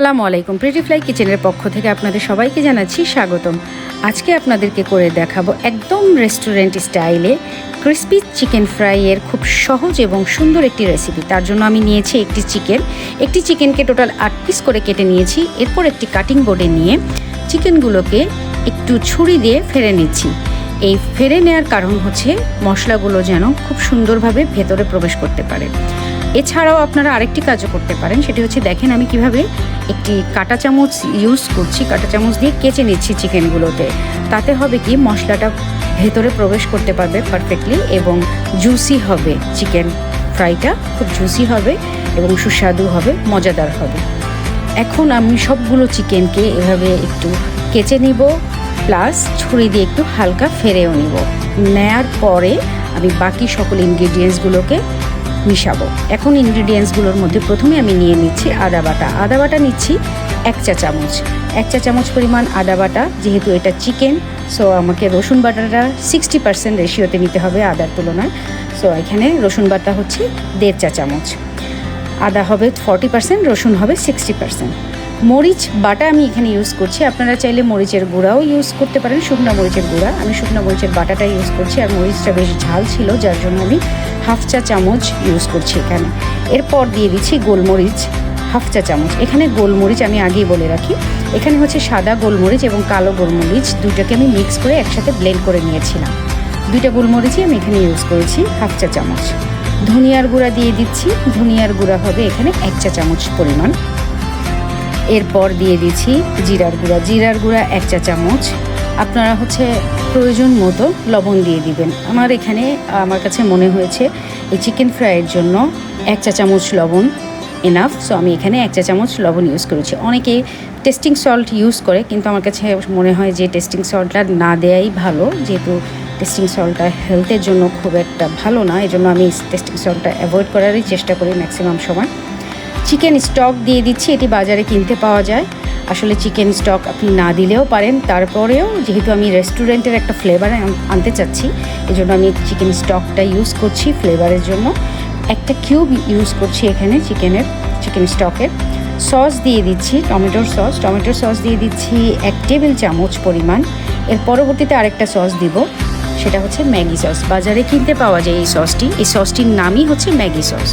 আসসালামু আলাইকুম। Pretty fly কিচেনের পক্ষ থেকে আপনাদের সবাইকে জানাচ্ছি স্বাগতম। আজকে আপনাদেরকে করে দেখাবো একদম রেস্টুরেন্ট স্টাইলে ক্রিসপি চিকেন ফ্রাইয়ের খুব সহজ এবং সুন্দর একটি রেসিপি। তার জন্য আমি নিয়েছি একটি চিকেনকে টোটাল 8 পিস করে কেটে নিয়েছি। এরপর একটি কাটিং বোর্ডে নিয়ে চিকেনগুলোকে একটু ছুরি দিয়ে ফেড়ে নিচ্ছি। এই ফেড়ে নেওয়ার কারণ হচ্ছে মশলাগুলো যেন খুব সুন্দরভাবে ভেতরে প্রবেশ করতে পারে। এছাড়াও আপনারা আরেকটি কাজও করতে পারেন, সেটি হচ্ছে দেখেন আমি কিভাবে একটি কাঁটা চামচ ইউজ করছি। কাঁটা চামচ দিয়ে কেচে নিচ্ছি চিকেনগুলোতে। তাতে হবে কি মশলাটা ভেতরে প্রবেশ করতে পারবে পারফেক্টলি এবং জুসি হবে। চিকেন ফ্রাইটা খুব জুসি হবে এবং সুস্বাদু হবে, মজাদার হবে। এখন আমি সবগুলো চিকেনকে এভাবে একটু কেচে নিব, প্লাস ছুরি দিয়ে একটু হালকা ফেরেও নিব। নেয়ার পরে আমি বাকি সকল ইনগ্রিডিয়েন্টসগুলোকে মিশাবো। এখন ইনগ্রিডিয়েন্টসগুলোর মধ্যে প্রথমে আমি নিয়ে নিচ্ছি আদা বাটা নিচ্ছি 1 চা চামচ। 1 চা চামচ পরিমাণ আদা বাটা। যেহেতু এটা চিকেন, সো আমাকে রসুন বাটাটা 60% রেশিওতে নিতে হবে আদার তুলনায়। সো এখানে রসুন বাটা হচ্ছে 1.5 চা চামচ। আদা হবে 40%, রসুন হবে 60%। মরিচ বাটা আমি এখানে ইউজ করছি। আপনারা চাইলে মরিচের গুঁড়াও ইউজ করতে পারেন, শুকনো মরিচের গুঁড়া। আমি শুকনো মরিচের বাটাটা ইউজ করছি, আর মরিচটা বেশ ঝাল ছিল যার জন্য আমি 1/2 চা চামচ ইউজ করছি এখানে। এরপর দিয়ে দিচ্ছি গোলমরিচ 1/2 চা চামচ। এখানে গোলমরিচ আমি আগেই বলে রাখি, এখানে হচ্ছে সাদা গোলমরিচ এবং কালো গোলমরিচ দুইটাকে আমি মিক্স করে একসাথে ব্লেন্ড করে নিয়েছিলাম। 2টা গোলমরিচই আমি এখানে ইউজ করেছি 1/2 চা চামচ। ধনিয়ার গুঁড়া দিয়ে দিচ্ছি। ধনিয়ার গুঁড়া হবে এখানে 1 চা চামচ পরিমাণ। এরপর দিয়ে দিচ্ছি জিরার গুঁড়া 1 চা চামচ। আপনারা হচ্ছে প্রয়োজন মতো লবণ দিয়ে দিবেন। আমার কাছে মনে হয়েছে এই চিকেন ফ্রাইয়ের জন্য 1 চা চামচ লবণ এনাফ। সো আমি এখানে 1 চা চামচ লবণ ইউজ করেছি। অনেকে টেস্টিং সল্ট ইউজ করে, কিন্তু আমার কাছে মনে হয় যে টেস্টিং সল্টটা না দেয়াই ভালো, যেহেতু টেস্টিং সল্টটা হেলথের জন্য খুব একটা ভালো না। এই জন্য আমি টেস্টিং সল্টটা অ্যাভয়েড করারই চেষ্টা করি ম্যাক্সিমাম সময়। চিকেন স্টক দিয়ে দিচ্ছি, এটি বাজারে কিনতে পাওয়া যায়। আসলে চিকেন স্টক আপনি না দিলেও পারেন, তারপরেও যেহেতু আমি রেস্টুরেন্টের একটা ফ্লেভার আনতে চাচ্ছি, এই জন্য আমি চিকেন স্টকটা ইউজ করছি ফ্লেভারের জন্য। 1টা কিউব ইউজ করছি এখানে চিকেন স্টকের। সস দিয়ে দিচ্ছি টমেটোর সস দিয়ে দিচ্ছি 1 টেবিল চামচ পরিমাণ। এর পরবর্তীতে আরেকটা সস দিব, সেটা হচ্ছে ম্যাগি সস। বাজারে কিনতে পাওয়া যায় এই সসটির নামই হচ্ছে ম্যাগি সস।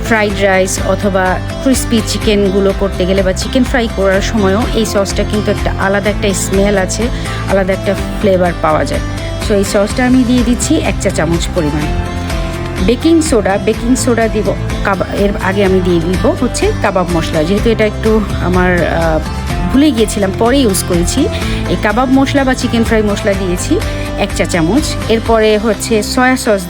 ফ্রাইড রাইস অথবা ক্রিসপি চিকেনগুলো করতে গেলে বা চিকেন ফ্রাই করার সময়ও এই সসটা কিন্তু আলাদা একটা স্মেল আছে, আলাদা একটা ফ্লেভার পাওয়া যায়। সো এই সসটা আমি দিয়ে দিচ্ছি 1 চা চামচ পরিমাণ। বেকিং সোডা দিব। এর আগে আমি দিয়ে দিব হচ্ছে কাবাব মশলা। যেহেতু এটা একটু আমার ভুলে গিয়েছিলাম, পরে ইউজ করেছি। এই কাবাব মশলা বা চিকেন ফ্রাই মশলা দিয়েছি 1 চা চামচ। এরপরে হচ্ছে সয়া সস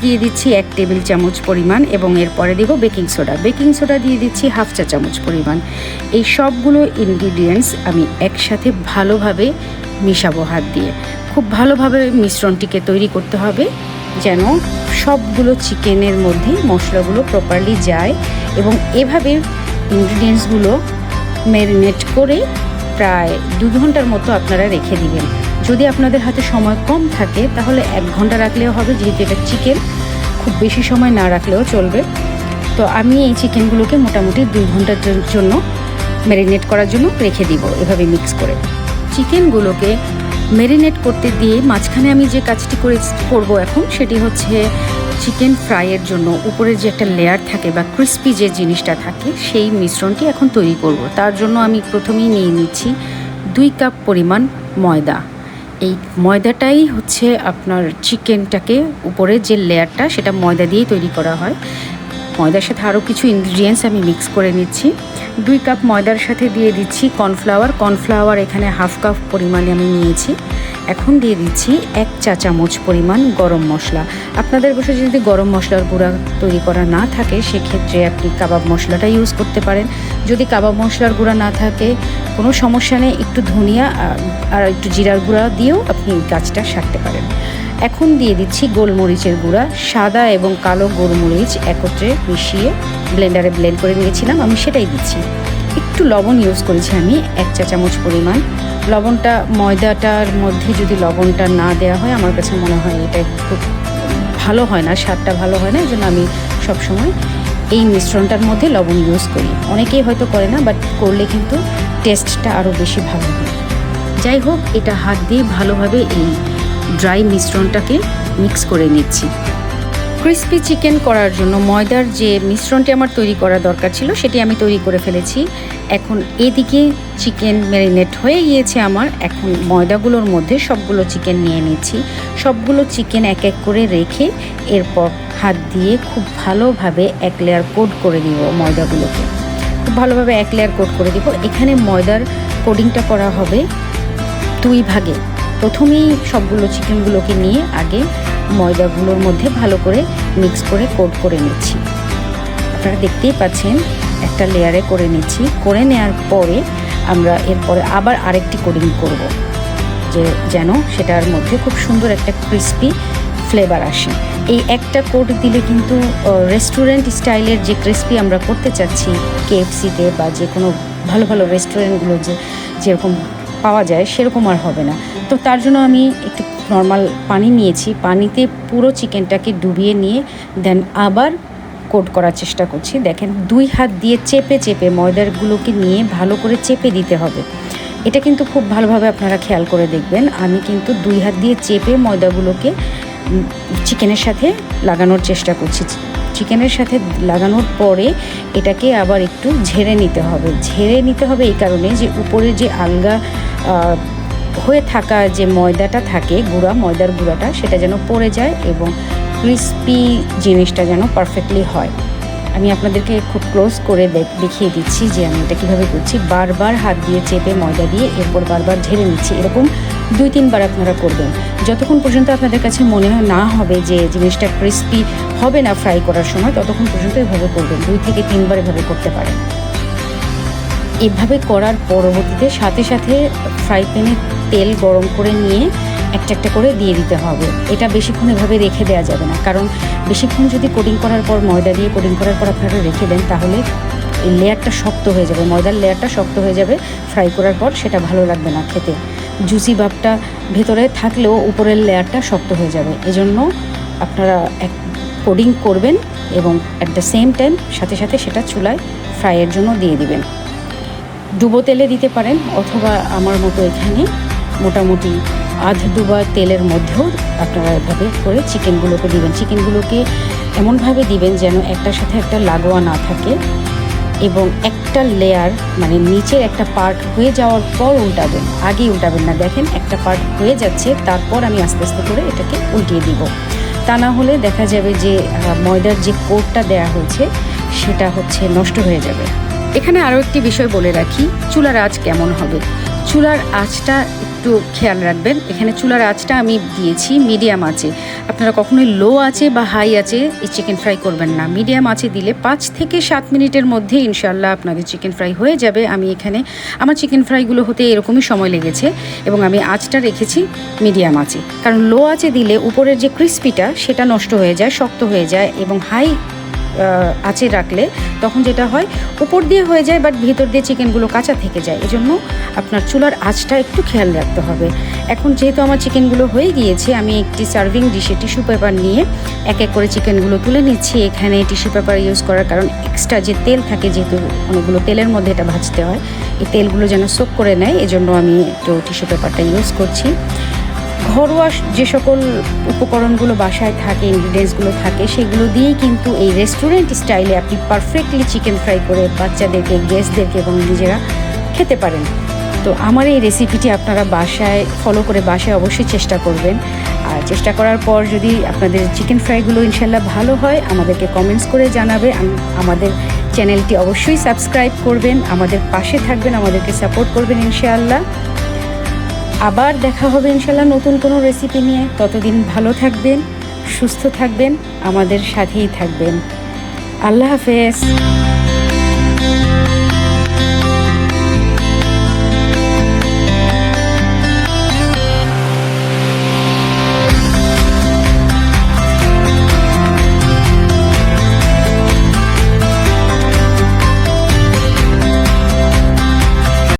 দিয়ে দিচ্ছি 1 টেবিল চামচ পরিমাণ, এবং এরপরে দেব বেকিং সোডা দিয়ে দিচ্ছি 1/2 চা চামচ পরিমাণ। এই সবগুলো ইনগ্রিডিয়েন্টস আমি একসাথে ভালোভাবে মিশাবো হাত দিয়ে। খুব ভালোভাবে মিশ্রণটিকে তৈরি করতে হবে যেন সবগুলো চিকেনের মধ্যে মশলাগুলো প্রপারলি যায়, এবং এভাবে ইনগ্রিডিয়েন্টসগুলো ম্যারিনেট করে প্রায় 2 ঘন্টার মতো আপনারা রেখে দিবেন। যদি আপনাদের হাতে সময় কম থাকে তাহলে 1 ঘন্টা রাখলেও হবে, যেহেতু এটা চিকেন খুব বেশি সময় না রাখলেও চলবে। তো আমি এই চিকেনগুলোকে মোটামুটি 2 ঘন্টার জন্য ম্যারিনেট করার জন্য রেখে দিব এভাবে মিক্স করে। চিকেনগুলোকে ম্যারিনেট করতে দিয়ে মাঝখানে আমি যে কাজটি করব এখন, সেটি হচ্ছে চিকেন ফ্রাইয়ের জন্য উপরে যে একটা লেয়ার থাকে বা ক্রিসপি যে জিনিসটা থাকে, সেই মিশ্রণটি এখন তৈরি করব। তার জন্য আমি প্রথমেই নিয়ে নিচ্ছি 2 কাপ পরিমাণ ময়দা। এই ময়দাটাই হচ্ছে আপনার চিকেনটাকে উপরে যে লেয়ারটা, সেটা ময়দা দিয়েই তৈরি করা হয়। ময়দার সাথে আরও কিছু ইনগ্রিডিয়েন্টস আমি মিক্স করে নিচ্ছি। 2 কাপ ময়দার সাথে দিয়ে দিচ্ছি কর্নফ্লাওয়ার এখানে 1/2 কাপ পরিমাণে আমি নিয়েছি। এখন দিয়ে দিচ্ছি 1 চা চামচ পরিমাণ গরম মশলা। আপনাদের বাসায় যদি গরম মশলার গুঁড়া তৈরি করা না থাকে, সেক্ষেত্রে আপনি কাবাব মশলাটা ইউজ করতে পারেন। যদি কাবাব মশলার গুঁড়া না থাকে কোনো সমস্যা নেই, একটু ধনিয়া আর একটু জিরার গুঁড়া দিয়েও আপনি কাজটা সারতে পারেন। এখন দিয়ে দিচ্ছি গোলমরিচের গুঁড়া। সাদা এবং কালো গোলমরিচ একত্রে মিশিয়ে ব্লেন্ডারে ব্লেন্ড করে নিয়েছিলাম, আমি সেটাই দিচ্ছি। একটু লবণ ইউজ করেছি আমি 1 চা চামচ পরিমাণ। লবণটা ময়দাটার মধ্যে যদি লবণটা না দেওয়া হয়, আমার কাছে মনে হয় এটা খুব ভালো হয় না, স্বাদটা ভালো হয় না। এই জন্য আমি সবসময় এই মিশ্রণটার মধ্যে লবণ ইউজ করি। অনেকেই হয়তো করে না, বাট করলে কিন্তু টেস্টটা আরও বেশি ভালো হয়। যাই হোক, এটা হাত দিয়ে ভালোভাবে এই ড্রাই মিশ্রণটাকে মিক্স করে নিচ্ছি। ক্রিসপি চিকেন করার জন্য ময়দার যে মিশ্রণটি আমার তৈরি করা দরকার ছিল সেটি আমি তৈরি করে ফেলেছি। এখন এদিকে চিকেন ম্যারিনেট হয়ে গিয়েছে আমার। এখন ময়দাগুলোর মধ্যে সবগুলো চিকেন নিয়ে নিচ্ছি। সবগুলো চিকেন এক এক করে রেখে এরপর হাত দিয়ে খুব ভালোভাবে এক লেয়ার কোট করে দিব ময়দাগুলোকে। খুব ভালোভাবে এক লেয়ার কোট করে দিব। এখানে ময়দার কোডিংটা করা হবে 2 ভাগে। প্রথমেই সবগুলো চিকেনগুলোকে নিয়ে আগে ময়দাগুলোর মধ্যে ভালো করে মিক্স করে কোট করে নিচ্ছি। আপনারা দেখতেই পাচ্ছেন একটা লেয়ারে করে নিচ্ছি। করে নেওয়ার পরে আমরা এরপরে আবার আরেকটি কোডিং করব, যেন সেটার মধ্যে খুব সুন্দর একটা ক্রিস্পি ফ্লেভার আসে। এই একটা কোট দিলে কিন্তু রেস্টুরেন্ট স্টাইলের যে ক্রিস্পি আমরা করতে চাচ্ছি KFC-তে বা যে কোনো ভালো ভালো রেস্টুরেন্টগুলো যেরকম পাওয়া যায় সেরকম আর হবে না। তো তার জন্য আমি একটু নর্মাল পানি নিয়েছি। পানিতে পুরো চিকেনটাকে ডুবিয়ে নিয়ে দেন আবার কোট করার চেষ্টা করছি। দেখেন 2 হাত দিয়ে চেপে চেপে ময়দাগুলোকে নিয়ে ভালো করে চেপে দিতে হবে। এটা কিন্তু খুব ভালোভাবে আপনারা খেয়াল করে দেখবেন। আমি কিন্তু 2 হাত দিয়ে চেপে ময়দাগুলোকে চিকেনের সাথে লাগানোর চেষ্টা করছি। চিকেনের সাথে লাগানোর পরে এটাকে আবার একটু ঝেড়ে নিতে হবে। ঝেড়ে নিতে হবে এই কারণে যে উপরে যে আলগা হয়ে থাকা যে ময়দাটা থাকে, ময়দার গুঁড়াটা, সেটা যেন পড়ে যায় এবং ক্রিস্পি জিনিসটা যেন পারফেক্টলি হয়। আমি আপনাদেরকে খুব ক্লোজ করে দেখিয়ে দিচ্ছি যে আমি এটা কীভাবে করছি। বারবার হাত দিয়ে চেপে ময়দা দিয়ে এরপর বারবার ঝেড়ে নিচ্ছি। এরকম 2-3 বার আপনারা করবেন, যতক্ষণ পর্যন্ত আপনাদের কাছে মনে না হবে যে জিনিসটা ক্রিস্পি হবে না ফ্রাই করার সময়, ততক্ষণ পর্যন্ত এভাবে করবেন। 2 থেকে 3 বার এভাবে করতে পারেন। এভাবে করার পরবর্তীতে সাথে সাথে ফ্রাই প্যানে তেল গরম করে নিয়ে একটা একটা করে দিয়ে দিতে হবে। এটা বেশিক্ষণ এভাবে রেখে দেওয়া যাবে না, কারণ বেশিক্ষণ যদি কোটিং করার পর ময়দা দিয়ে কোটিং করার পর আপনারা রেখে দেন তাহলে এই লেয়ারটা শক্ত হয়ে যাবে, ময়দার লেয়ারটা শক্ত হয়ে যাবে। ফ্রাই করার পর সেটা ভালো লাগবে না খেতে। জুসি ভাবটা ভেতরে থাকলেও উপরের লেয়ারটা শক্ত হয়ে যাবে। এজন্য আপনারা কোটিং করবেন এবং অ্যাট দ্য সেম টাইম সাথে সাথে সেটা চুলায় ফ্রাইয়ের জন্য দিয়ে দিবেন। ডুবো তেলে দিতে পারেন, অথবা আমার মতো এখানে মোটামুটি আধ ডুবা তেলের মধ্যেও আপনারা এভাবে করে চিকেনগুলোকে দিবেন। চিকেনগুলোকে এমনভাবে দিবেন যেন একটার সাথে একটা লাগোয়া না থাকে এবং একটা লেয়ার মানে নিচের একটা পার্ট হয়ে যাওয়ার পর উল্টাবেন, আগেই উল্টাবেন না। দেখেন একটা পার্ট হয়ে যাচ্ছে, তারপর আমি আস্তে আস্তে করে এটাকে উল্টিয়ে দিব। তা না হলে দেখা যাবে যে ময়দার যে কোটটা দেয়া হয়েছে সেটা নষ্ট হয়ে যাবে। এখানে আরও একটি বিষয় বলে রাখি, চুলার আঁচ কেমন হবে। চুলার আঁচটা একটু খেয়াল রাখবেন। এখানে চুলার আঁচটা আমি দিয়েছি মিডিয়াম আঁচে। আপনারা কখনোই লো আঁচে বা হাই আঁচে এই চিকেন ফ্রাই করবেন না। মিডিয়াম আঁচে দিলে 5 থেকে 7 মিনিটের মধ্যে ইনশাল্লাহ আপনাদের চিকেন ফ্রাই হয়ে যাবে। আমি এখানে আমার চিকেন ফ্রাইগুলো হতে এরকমই সময় লেগেছে এবং আমি আঁচটা রেখেছি মিডিয়াম আঁচে, কারণ লো আঁচে দিলে উপরের যে ক্রিস্পিটা সেটা নষ্ট হয়ে যায়, শক্ত হয়ে যায়, এবং হাই আঁচে রাখলে তখন যেটা হয় উপর দিয়ে হয়ে যায় বাট ভিতর দিয়ে চিকেনগুলো কাঁচা থেকে যায়। এজন্য আপনার চুলার আঁচটা একটু খেয়াল রাখতে হবে। এখন যেহেতু আমার চিকেনগুলো হয়ে গিয়েছে, আমি একটি সার্ভিং ডিশে টিস্যু পেপার নিয়ে এক এক করে চিকেনগুলো তুলে নিচ্ছি। এখানে টিস্যু পেপার ইউজ করার কারণ এক্সট্রা যে তেল থাকে, যেহেতু অনেকগুলো তেলের মধ্যে এটা ভাজতে হয়, এই তেলগুলো যেন সোক করে নেয়, এজন্য আমি একটু টিস্যু পেপারটা ইউজ করছি। ঘরোয়া যে সকল উপকরণগুলো বাসায় থাকে, ইনগ্রিডিয়েন্টসগুলো থাকে, সেগুলো দিয়েই কিন্তু এই রেস্টুরেন্ট স্টাইলে আপনি পারফেক্টলি চিকেন ফ্রাই করে বাচ্চাদেরকে, গেস্টদেরকে এবং নিজেরা খেতে পারেন। তো আমার এই রেসিপিটি আপনারা বাসায় ফলো করে বাসায় অবশ্যই চেষ্টা করবেন। আর চেষ্টা করার পর যদি আপনাদের চিকেন ফ্রাইগুলো ইনশাল্লাহ ভালো হয়, আমাদেরকে কমেন্টস করে জানাবে। আমাদের চ্যানেলটি অবশ্যই সাবস্ক্রাইব করবেন, আমাদের পাশে থাকবেন, আমাদেরকে সাপোর্ট করবেন ইনশাআল্লাহ। আবার দেখা হবে ইনশাল্লাহ নতুন কোনো রেসিপি নিয়ে। ততদিন ভালো থাকবেন, সুস্থ থাকবেন, আমাদের সাথেই থাকবেন। আল্লাহ হাফেজ।